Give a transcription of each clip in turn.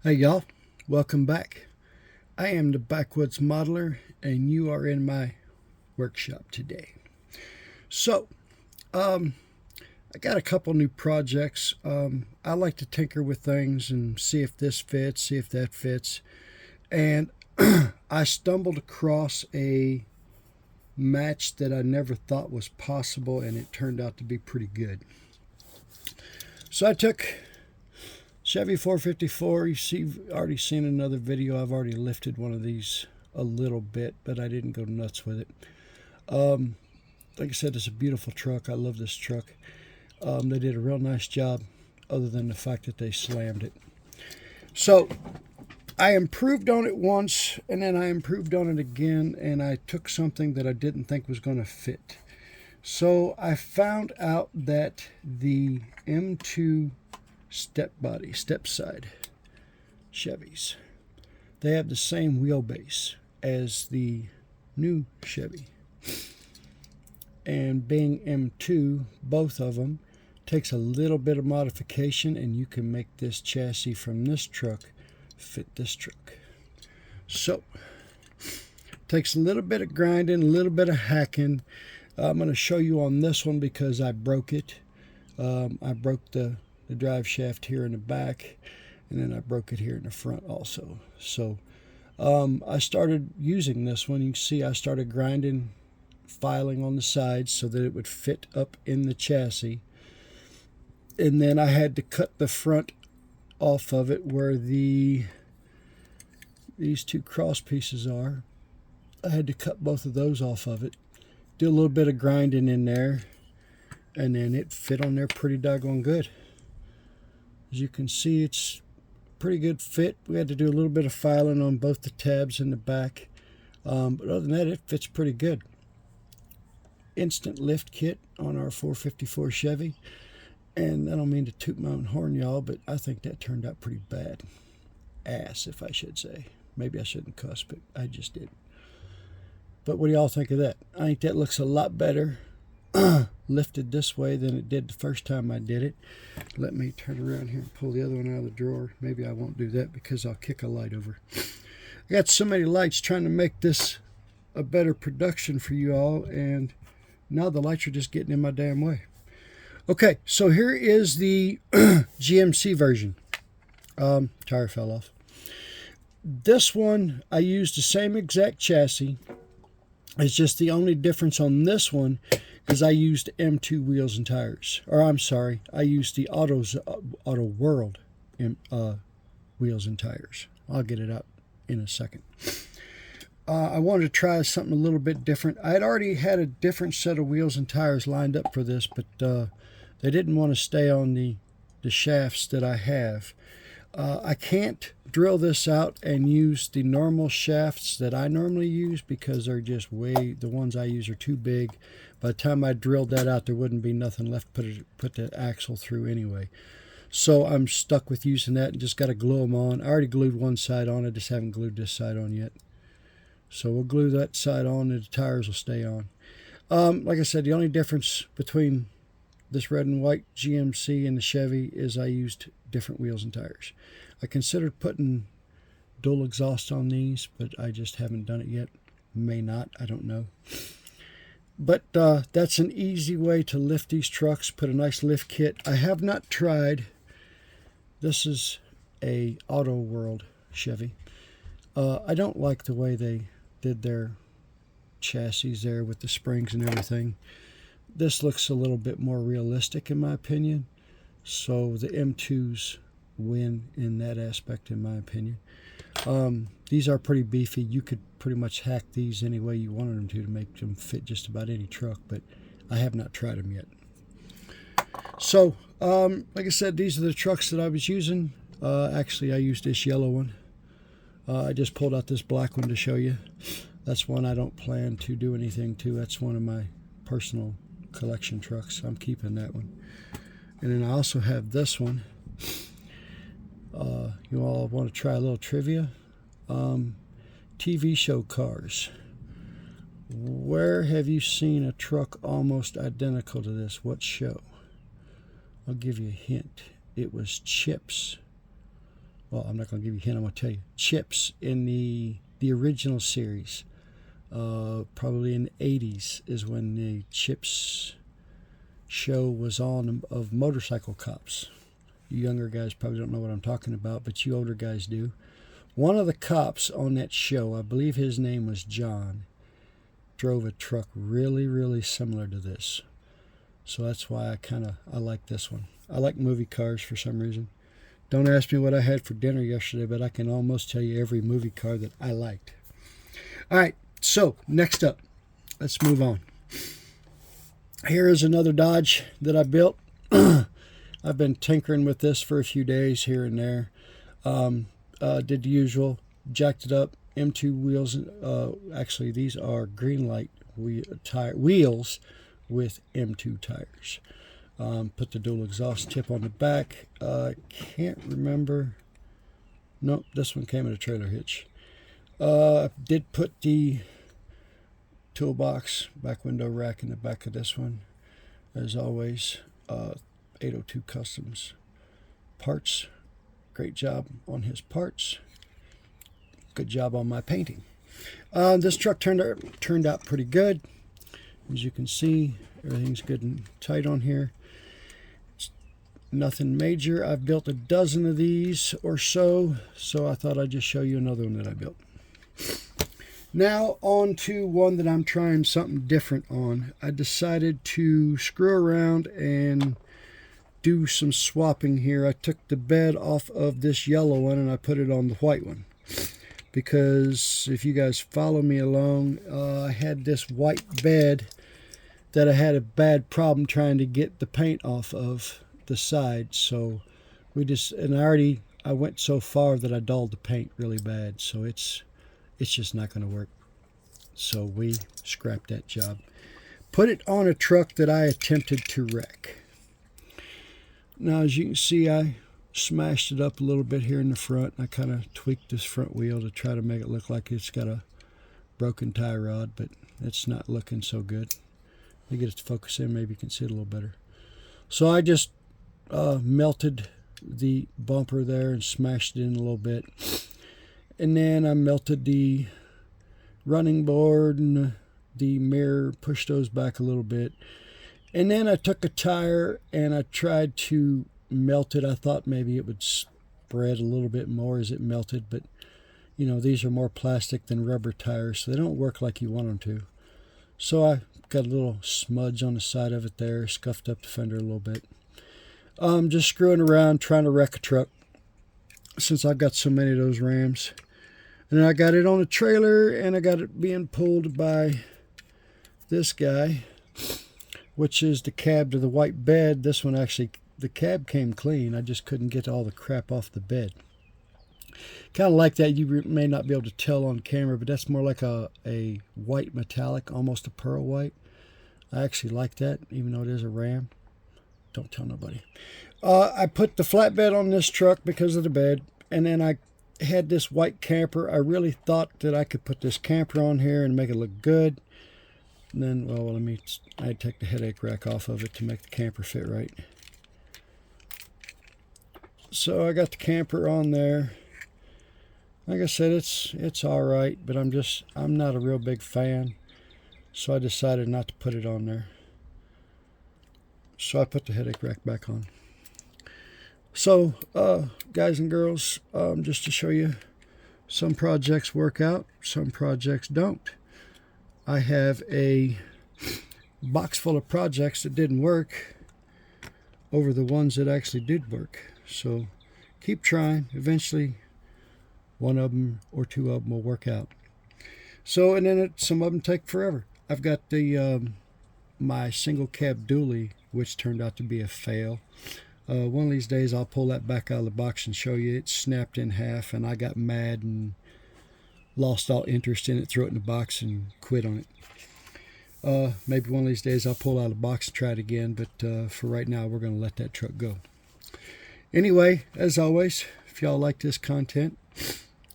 Hey y'all, welcome back. I am the Backwoods Modeler and you are in my workshop today. So, I got a couple new projects. I like to tinker with things and see if this fits, see if that fits. And I stumbled across a match that I never thought was possible, and it turned out to be pretty good. So I took Chevy 454. You see, you've already seen another video. I've already lifted one of these a little bit, but I didn't go nuts with it. Like I said, it's a beautiful truck. I love this truck. They did a real nice job, other than the fact that they slammed it. So I improved on it once, and then I improved on it again, and I took something that I didn't think was going to fit. So I found out that the M2 step side Chevys, they have the same wheelbase as the new Chevy, and being M2, both of them takes a little bit of modification, and you can make this chassis from this truck fit this truck. So takes a little bit of grinding, a little bit of hacking. I'm going to show you on this one because I broke it. I broke the drive shaft here in the back, and then I broke it here in the front also. So I started using this one. You can see I started grinding, filing on the sides so that it would fit up in the chassis, and then I had to cut the front off of it where these two cross pieces are. I had to cut both of those off of it, do a little bit of grinding in there, and then it fit on there pretty doggone good. As you can see, it's a pretty good fit. We had to do a little bit of filing on both the tabs in the back, but other than that, it fits pretty good. Instant lift kit on our 454 Chevy, and I don't mean to toot my own horn, y'all, but I think that turned out pretty bad. Ass, if I should say. Maybe I shouldn't cuss, but I just did. But what do y'all think of that? I think that looks a lot better lifted this way than it did the first time I did it. Let me turn around here and pull the other one out of the drawer. Maybe I won't do that because I'll kick a light over. I got so many lights trying to make this a better production for you all, and now the lights are just getting in my damn way. Okay, so here is the GMC version. Tire fell off. This one, I used the same exact chassis. It's just the only difference on this one is I used M2 wheels and tires. Or I'm sorry, I used the Auto World wheels and tires. I'll get it out in a second. I wanted to try something a little bit different. I had already had a different set of wheels and tires lined up for this, but they didn't want to stay on the shafts that I have. I can't drill this out and use the normal shafts that I normally use because they're just the ones I use are too big. By the time I drilled that out, there wouldn't be nothing left to put the axle through anyway. So I'm stuck with using that and just got to glue them on. I already glued one side on. I just haven't glued this side on yet. So we'll glue that side on and the tires will stay on. Like I said, the only difference between this red and white GMC and the Chevy is I used different wheels and tires. I considered putting dual exhaust on these, but I just haven't done it yet. May not, I don't know. But that's an easy way to lift these trucks, put a nice lift kit. I have not tried, this is a Auto World Chevy. I don't like the way they did their chassis there with the springs and everything. This looks a little bit more realistic in my opinion. So the M2s win in that aspect in my opinion. These are pretty beefy. You could pretty much hack these any way you wanted them to make them fit just about any truck, but I have not tried them yet. So like I said, these are the trucks that I was using. Actually, I used this yellow one. I just pulled out this black one to show you. That's one I don't plan to do anything to. That's one of my personal collection trucks. I'm keeping that one. And then I also have this one. You all want to try a little trivia? TV show cars. Where have you seen a truck almost identical to this? What show? I'll give you a hint. It was Chips well, I'm not going to give you a hint, I'm going to tell you. Chips in the original series. Probably in the 80s is when the Chips show was on of motorcycle cops. You younger guys probably don't know what I'm talking about, but you older guys do. One of the cops on that show, I believe his name was John, drove a truck really, really similar to this. So that's why I like this one. I like movie cars for some reason. Don't ask me what I had for dinner yesterday, but I can almost tell you every movie car that I liked. All right, so next up, let's move on. Here is another Dodge that I built. I've been tinkering with this for a few days here and there. Did the usual, jacked it up, M2 wheels. Actually, these are green light wheels with M2 tires. Put the dual exhaust tip on the back. Can't remember. Nope, this one came in a trailer hitch. Did put the toolbox back window rack in the back of this one. As always, 802 Customs parts. Great job on his parts. Good job on my painting. This truck turned out pretty good. As you can see, everything's good and tight on here. It's nothing major. I've built a dozen of these or so I thought I'd just show you another one that I built. Now on to one that I'm trying something different on. I decided to screw around and do some swapping here. I took the bed off of this yellow one and I put it on the white one. Because if you guys follow me along, I had this white bed that I had a bad problem trying to get the paint off of the side. So I went so far that I dulled the paint really bad. So it's just not going to work. So we scrapped that job. Put it on a truck that I attempted to wreck. Now, as you can see, I smashed it up a little bit here in the front. I kind of tweaked this front wheel to try to make it look like it's got a broken tie rod, but it's not looking so good. Let me get it to focus in, maybe you can see it a little better. So I just melted the bumper there and smashed it in a little bit. And then I melted the running board and the mirror, pushed those back a little bit. And then I took a tire and I tried to melt it. I thought maybe it would spread a little bit more as it melted, but you know, these are more plastic than rubber tires, so they don't work like you want them to. So I got a little smudge on the side of it there, scuffed up the fender a little bit. Just screwing around, trying to wreck a truck, since I've got so many of those Rams. And I got it on a trailer, and I got it being pulled by this guy, which is the cab to the white bed. This one actually, the cab came clean. I just couldn't get all the crap off the bed. Kind of like that. You may not be able to tell on camera, but that's more like a white metallic, almost a pearl white. I actually like that, even though it is a Ram. Don't tell nobody. I put the flatbed on this truck because of the bed, and then I had this white camper. I really thought that I could put this camper on here and make it look good. And then, I'd take the headache rack off of it to make the camper fit right. So I got the camper on there. Like I said, it's all right, but I'm not a real big fan, so I decided not to put it on there. So I put the headache rack back on. So, guys and girls, just to show you, some projects work out, some projects don't. I have a box full of projects that didn't work over the ones that actually did work. So keep trying. Eventually, one of them or two of them will work out. So, and then some of them take forever. I've got the my single cab dually, which turned out to be a fail. One of these days I'll pull that back out of the box and show you. It snapped in half, and I got mad and lost all interest in it, threw it in the box and quit on it. Maybe one of these days I'll pull out of the box and try it again, but for right now we're going to let that truck go. Anyway, as always, if y'all like this content,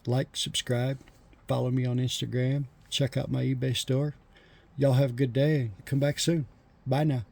like, subscribe, follow me on Instagram, check out my eBay store. Y'all have a good day and come back soon. Bye now.